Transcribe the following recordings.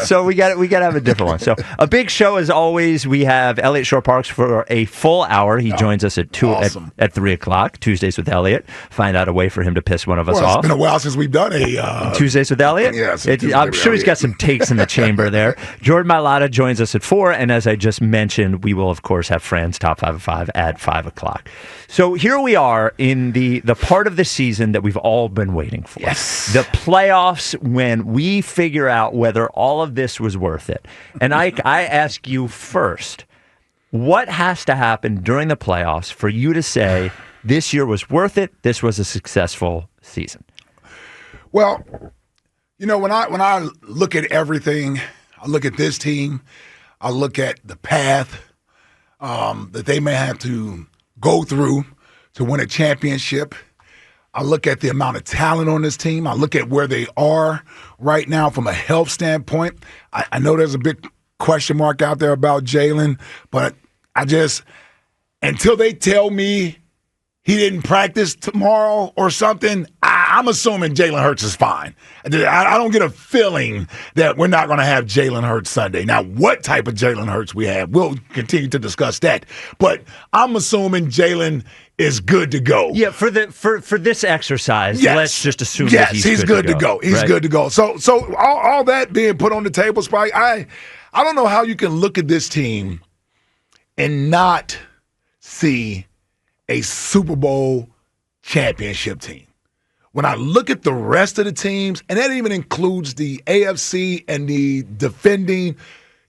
So we got to have a different one. So a big show as always. We have Elliot Shore-Parks for a full hour. He joins us at 3 o'clock Tuesdays with Elliot. Find out a way for him to piss one of us off. It's been a while since we've done a Tuesdays with Elliot. Yes, I'm sure he's got some takes in the chamber there. Jordan Mailata joins us at 4, and as I just mentioned, we will of course have Fran's Top 5 of 5 at 5 o'clock. So here we are in the part of the season that we've all been waiting for. Yes, the playoffs, when we figure out whether all of this was worth it. And I ask you first, what has to happen during the playoffs for you to say this year was worth it, this was a successful season? Well, you know, when I look at everything, I look at this team, I look at the path that they may have to go through to win a championship. I look at the amount of talent on this team. I look at where they are right now from a health standpoint. I know there's a big question mark out there about Jalen, but until they tell me he didn't practice tomorrow or something, I'm assuming Jalen Hurts is fine. I don't get a feeling that we're not going to have Jalen Hurts Sunday. Now, what type of Jalen Hurts we have, we'll continue to discuss that. But I'm assuming Jalen is good to go. Yeah, for this exercise, yes. Let's just assume that he's good to go. He's good to go. So all that being put on the table, Spike, I don't know how you can look at this team and not see a Super Bowl championship team. When I look at the rest of the teams, and that even includes the AFC and the defending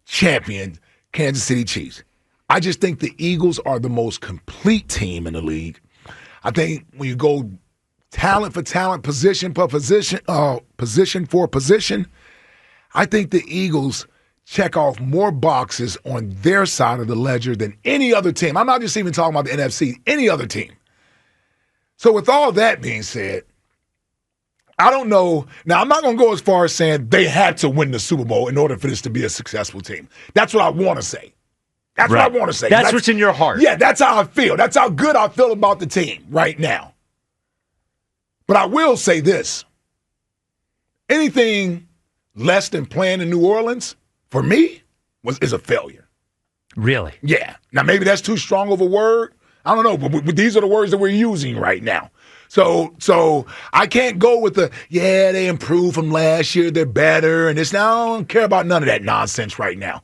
champion, Kansas City Chiefs, I just think the Eagles are the most complete team in the league. I think when you go talent for talent, position for position, position for position, I think the Eagles check off more boxes on their side of the ledger than any other team. I'm not just even talking about the NFC, any other team. So with all that being said, I don't know. Now, I'm not going to go as far as saying they had to win the Super Bowl in order for this to be a successful team. That's what I want to say. That's what I want to say. That's what's in your heart. Yeah, that's how I feel. That's how good I feel about the team right now. But I will say this. Anything less than playing in New Orleans, for me, is a failure. Really? Yeah. Now, maybe that's too strong of a word. I don't know, but these are the words that we're using right now. So I can't go with they improved from last year, they're better, and it's now I don't care about none of that nonsense right now.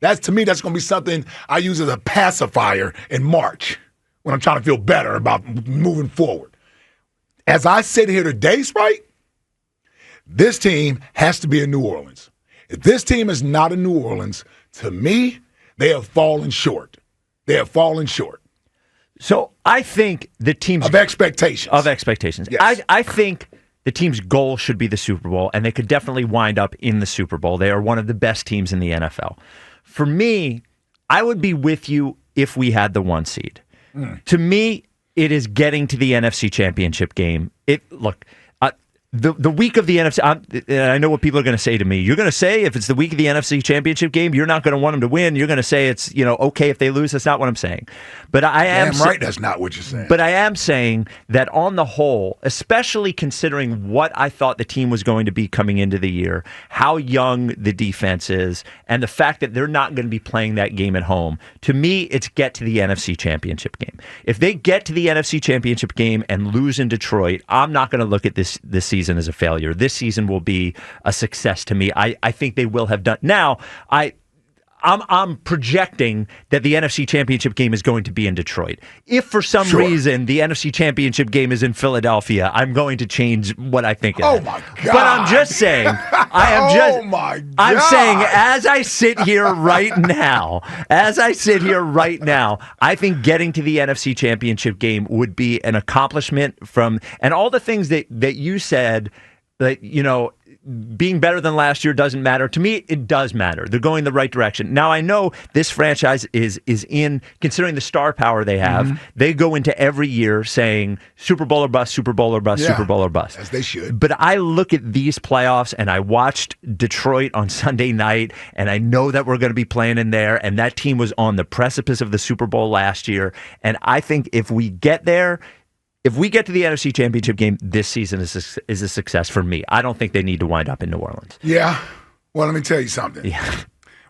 To me, that's going to be something I use as a pacifier in March when I'm trying to feel better about moving forward. As I sit here today, Sprite, this team has to be in New Orleans. If this team is not in New Orleans, to me, they have fallen short. They have fallen short. So I think the team's of expectations. Yes. I think the team's goal should be the Super Bowl, and they could definitely wind up in the Super Bowl. They are one of the best teams in the NFL. For me, I would be with you if we had the 1 seed. To me, it is getting to the NFC Championship game. The week of the NFC, I know what people are going to say to me. You're going to say if it's the week of the NFC Championship game, you're not going to want them to win. You're going to say it's okay if they lose. That's not what I'm saying. But I am right. That's not what you're saying. But I am saying that on the whole, especially considering what I thought the team was going to be coming into the year, how young the defense is, and the fact that they're not going to be playing that game at home, to me, it's get to the NFC Championship game. If they get to the NFC Championship game and lose in Detroit, I'm not going to look at this season as a failure. This season will be a success to me. I think they will have done. Now, I'm projecting that the NFC Championship game is going to be in Detroit. If for some reason the NFC Championship game is in Philadelphia, I'm going to change what I think of my God. But I'm just saying, I'm saying as I sit here right now, I think getting to the NFC Championship game would be an accomplishment and all the things that you said, that, being better than last year doesn't matter. To me, it does matter. They're going the right direction. Now, I know this franchise is in, considering the star power they have, they go into every year saying Super Bowl or bust, Super Bowl or bust, Super Bowl or bust. As they should. But I look at these playoffs, and I watched Detroit on Sunday night, and I know that we're going to be playing in there, and that team was on the precipice of the Super Bowl last year. And I think if we get there, if we get to the NFC Championship game, this season is a success for me. I don't think they need to wind up in New Orleans. Yeah. Well, let me tell you something. Yeah.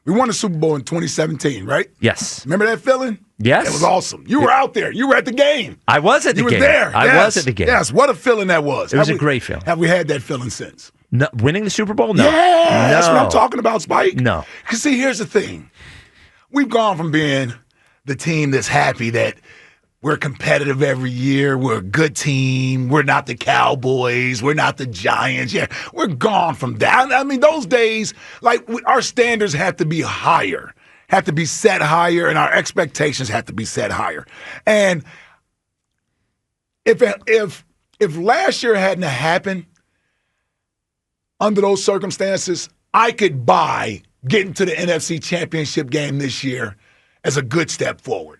We won the Super Bowl in 2017, right? Yes. Remember that feeling? Yes. It was awesome. You were out there. You were at the game. I was at the game. You were there. I was at the game. Yes, what a feeling that was. It was a great feeling. Have we had that feeling since? No, winning the Super Bowl? No. Yeah, no. That's what I'm talking about, Spike. No. Because, see, here's the thing. We've gone from being the team that's happy that we're competitive every year. We're a good team. We're not the Cowboys. We're not the Giants. Yeah, we're gone from that. I mean, those days, like, our standards have to be higher, have to be set higher, and our expectations have to be set higher. And if last year hadn't happened under those circumstances, I could buy getting to the NFC Championship game this year as a good step forward.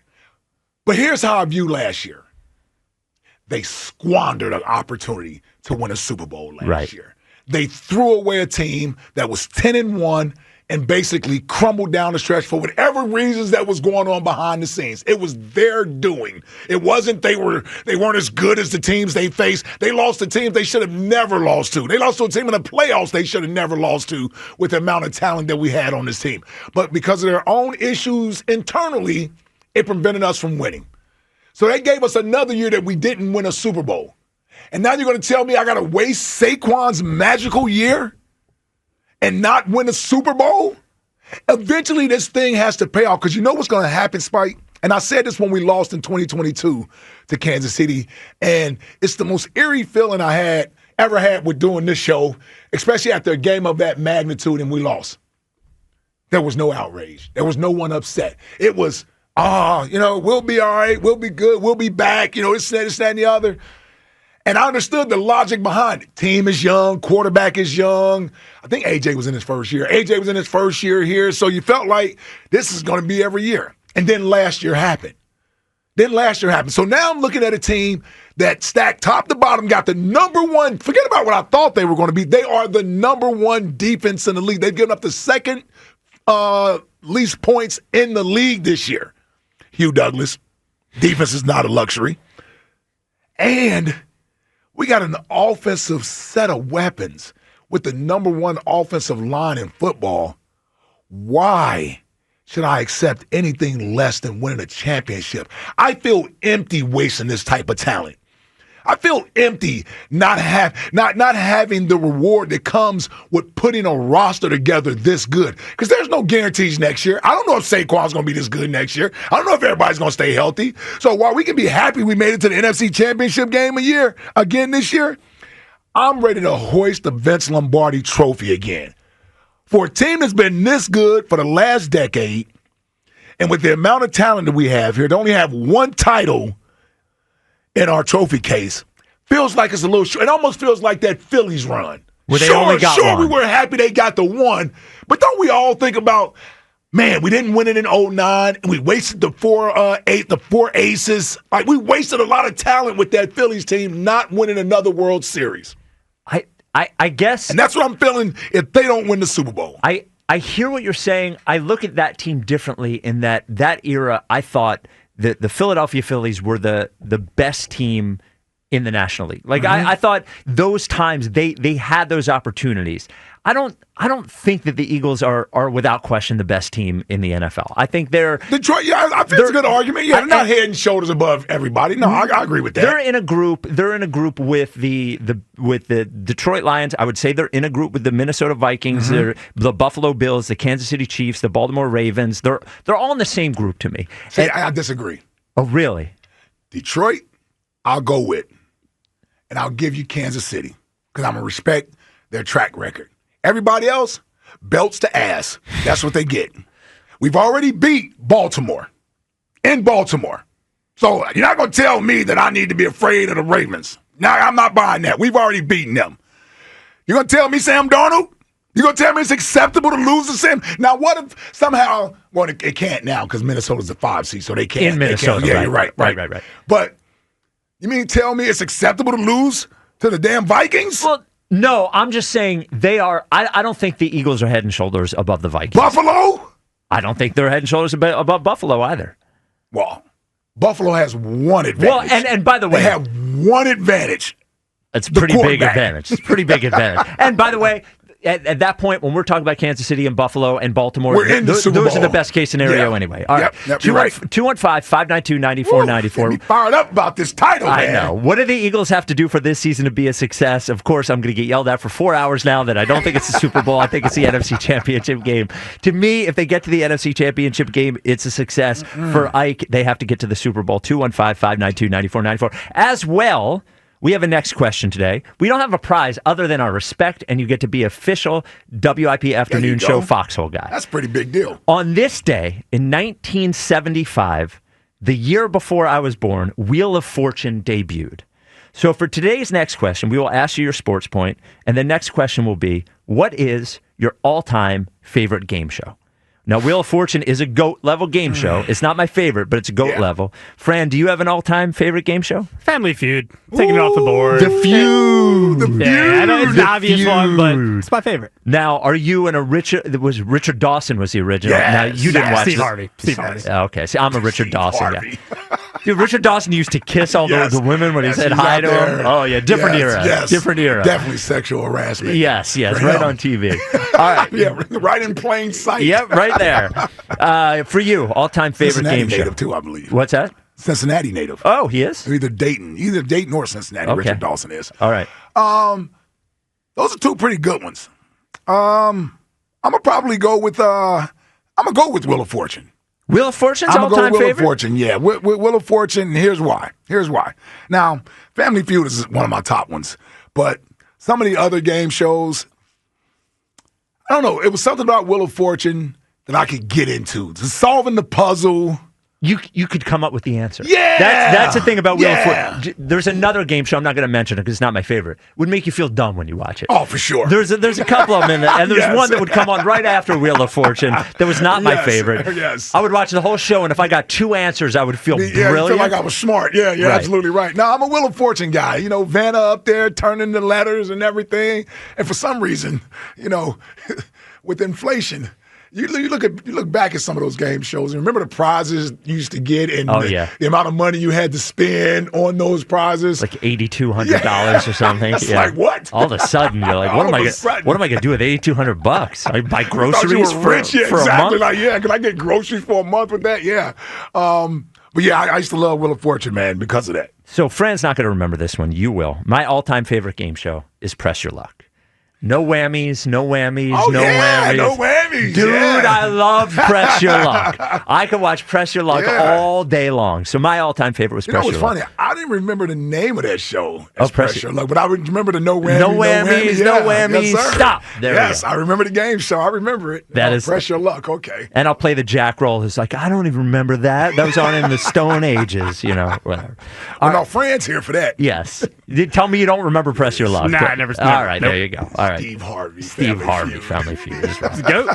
But here's how I view last year. They squandered an opportunity to win a Super Bowl last year. They threw away a team that was 10-1 and basically crumbled down the stretch for whatever reasons that was going on behind the scenes. It was their doing. It wasn't they weren't as good as the teams they faced. They lost to teams they should have never lost to. They lost to a team in the playoffs they should have never lost to with the amount of talent that we had on this team. But because of their own issues internally, it prevented us from winning. So they gave us another year that we didn't win a Super Bowl. And now you're going to tell me I got to waste Saquon's magical year and not win a Super Bowl? Eventually this thing has to pay off because you know what's going to happen, Spike? And I said this when we lost in 2022 to Kansas City, and it's the most eerie feeling I ever had with doing this show, especially after a game of that magnitude and we lost. There was no outrage. There was no one upset. It was, we'll be all right. We'll be good. We'll be back. It's that, and the other. And I understood the logic behind it. Team is young. Quarterback is young. I think AJ was in his first year. AJ was in his first year here. So you felt like this is going to be every year. And then last year happened. So now I'm looking at a team that stacked top to bottom, got the number one. Forget about what I thought they were going to be. They are the number one defense in the league. They've given up the second least points in the league this year. Hugh Douglas, defense is not a luxury. And we got an offensive set of weapons with the number one offensive line in football. Why should I accept anything less than winning a championship? I feel empty wasting this type of talent. I feel empty not having the reward that comes with putting a roster together this good. Because there's no guarantees next year. I don't know if Saquon's going to be this good next year. I don't know if everybody's going to stay healthy. So while we can be happy we made it to the NFC Championship game again this year, I'm ready to hoist the Vince Lombardi trophy again. For a team that's been this good for the last decade, and with the amount of talent that we have here, to only have one title in our trophy case, feels like it's a little short. It almost feels like that Phillies run. Where they only got one. We were happy they got the one, but don't we all think about, man, we didn't win it in 2009, and we wasted the four aces. Like, we wasted a lot of talent with that Phillies team not winning another World Series. I guess. And that's what I'm feeling if they don't win the Super Bowl. I hear what you're saying. I look at that team differently in that era, I thought that the Philadelphia Phillies were the best team in the National League. Like, I thought those times they had those opportunities. I don't think that the Eagles are without question the best team in the NFL. I think they're Detroit. Yeah, I think it's a good argument. Yeah, they're not head and shoulders above everybody. No, I agree with that. They're in a group. They're in a group with the Detroit Lions. I would say they're in a group with the Minnesota Vikings, the Buffalo Bills, the Kansas City Chiefs, the Baltimore Ravens. They're all in the same group to me. See, I disagree. Oh, really? Detroit, I'll go with, and I'll give you Kansas City because I'm gonna respect their track record. Everybody else, belts to ass. That's what they get. We've already beat Baltimore in Baltimore. So you're not going to tell me that I need to be afraid of the Ravens. Now, I'm not buying that. We've already beaten them. You're going to tell me Sam Darnold? You're going to tell me it's acceptable to lose to Sam? Now, what if somehow, well, it can't now because Minnesota's the 5 seed, so they can't. In Minnesota, yeah, right, you're right. Right. But you mean tell me it's acceptable to lose to the damn Vikings? Well, no, I'm just saying they are. I don't think the Eagles are head and shoulders above the Vikings. Buffalo? I don't think they're head and shoulders above Buffalo either. Well, Buffalo has one advantage. Well, and by the way, they have one advantage. It's a pretty big advantage. It's a pretty big advantage. And by the way, At that point, when we're talking about Kansas City and Buffalo and Baltimore, We're in the Super those are Bowl. the best case scenario anyway. All right. Yep, you're right. 215-592-9494. Get me fired up about this title, man. I know. What do the Eagles have to do for this season to be a success? Of course, I'm going to get yelled at for 4 hours now that I don't think it's the Super Bowl. I think it's the NFC Championship game. To me, if they get to the NFC Championship game, it's a success. For Ike, they have to get to the Super Bowl. 215-592-9494. As well, we have a next question today. We don't have a prize other than our respect, and you get to be official WIP Afternoon Show Foxhole guy. That's a pretty big deal. On this day, in 1975, the year before I was born, Wheel of Fortune debuted. So for today's next question, we will ask you your sports point, and the next question will be, what is your all-time favorite game show? Now, Wheel of Fortune is a GOAT-level game show. It's not my favorite, but it's a GOAT level. Fran, do you have an all-time favorite game show? Family Feud. Taking it off the board. The Feud. Yeah, I know it's an obvious one, but it's my favorite. Now, are you in a Richard Dawson was the original? Yes. Now, you didn't watch Steve this. Harvey. Steve Harvey. Okay, see, I'm a Richard Dawson guy. Harvey. Dude, Richard Dawson used to kiss all Yes. the women when Yes, he said he's hi out to there. them. Oh, yeah, different era. Yes. Different era. Definitely sexual harassment. Yes, For right him. on TV. All right. Yeah, right in plain sight. Yep, right there. For you, all-time favorite Cincinnati game show. native too, I believe. What's that? Cincinnati native. Oh, he is? Either Dayton or Cincinnati. Okay. Richard Dawson is. All right. Those are two pretty good ones. I'm gonna probably go with Wheel of Fortune. Wheel of Fortune's I'm gonna go all-time with Wheel favorite? of Fortune. Yeah, Wheel of Fortune. Here's why. Now, Family Feud is one of my top ones, but some of the other game shows, I don't know. It was something about Wheel of Fortune that I could get into. Just solving the puzzle. You could come up with the answer. Yeah! That's the thing about Wheel of Yeah! Fortune. There's another game show, I'm not going to mention it because it's not my favorite. Would make you feel dumb when you watch it. Oh, for sure. There's a couple of them in there, and there's Yes. one that would come on right after Wheel of Fortune that was not my Yes, favorite. yes. I would watch the whole show, and if I got two answers, I would feel Yeah, I brilliant. feel like I was smart. Yeah, Right. absolutely right. No, I'm a Wheel of Fortune guy. You know, Vanna up there turning the letters and everything. And for some reason, you know, with inflation, you look back at some of those game shows and remember the prizes you used to get and the amount of money you had to spend on those prizes. Like $8,200 or something. It's like, what? All of a sudden, you're like, what am I gonna do with $8,200? I buy Thought groceries you were rich. Yeah, for a exactly. month. Like, yeah, can I get groceries for a month with that? Yeah. But yeah, I used to love Wheel of Fortune, man, because of that. So Fran's not going to remember this one. You will. My all-time favorite game show is Press Your Luck. No whammies, no whammies, Oh, no yeah, whammies. no whammies. Dude, yeah. I love Press Your Luck. I could watch Press Your Luck Yeah. all day long. So my all-time favorite was You know Press what's Your Luck. funny? I didn't remember the name of that show as Press Pressure Luck, but I would remember the no whammies, No whammies, yeah. no whammies, Yes, sir. stop. There we yes, go. I remember the game show. I remember it. That is- Pressure Luck. Okay. And I'll play the jack roll. It's like, I don't even remember that. That was on in the Stone Ages, whatever. Well, no, Fran's here for that. Yes. Tell me you don't remember Press Your Luck. Nah, I never. All right, Nope. there you go. All right. Steve Harvey. Steve Harvey, Family Feud. Is right. Go.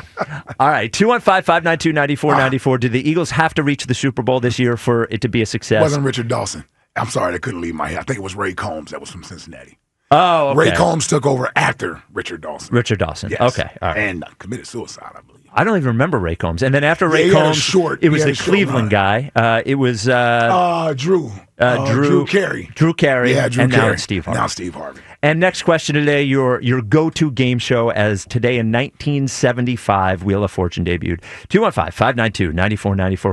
All right, 215-592-9494. Do the Eagles have to reach the Super Bowl this year for it to be a It success? wasn't Richard Dawson. I'm sorry, that couldn't leave my head. I think it was Ray Combs that was from Cincinnati. Oh, okay. Ray Combs took over after Richard Dawson. Richard Dawson. Yes. Okay, all right. And committed suicide, I believe. I don't even remember Ray Combs. And then after Ray he had a Combs, short- it was he had the a short Cleveland guy. It was Drew. Drew Carey. Drew Carey. Yeah, Drew and Carey. now it's Steve Harvey. Now Steve Harvey. And next question today, your go-to game show as today in 1975, Wheel of Fortune debuted. 215-592-9494.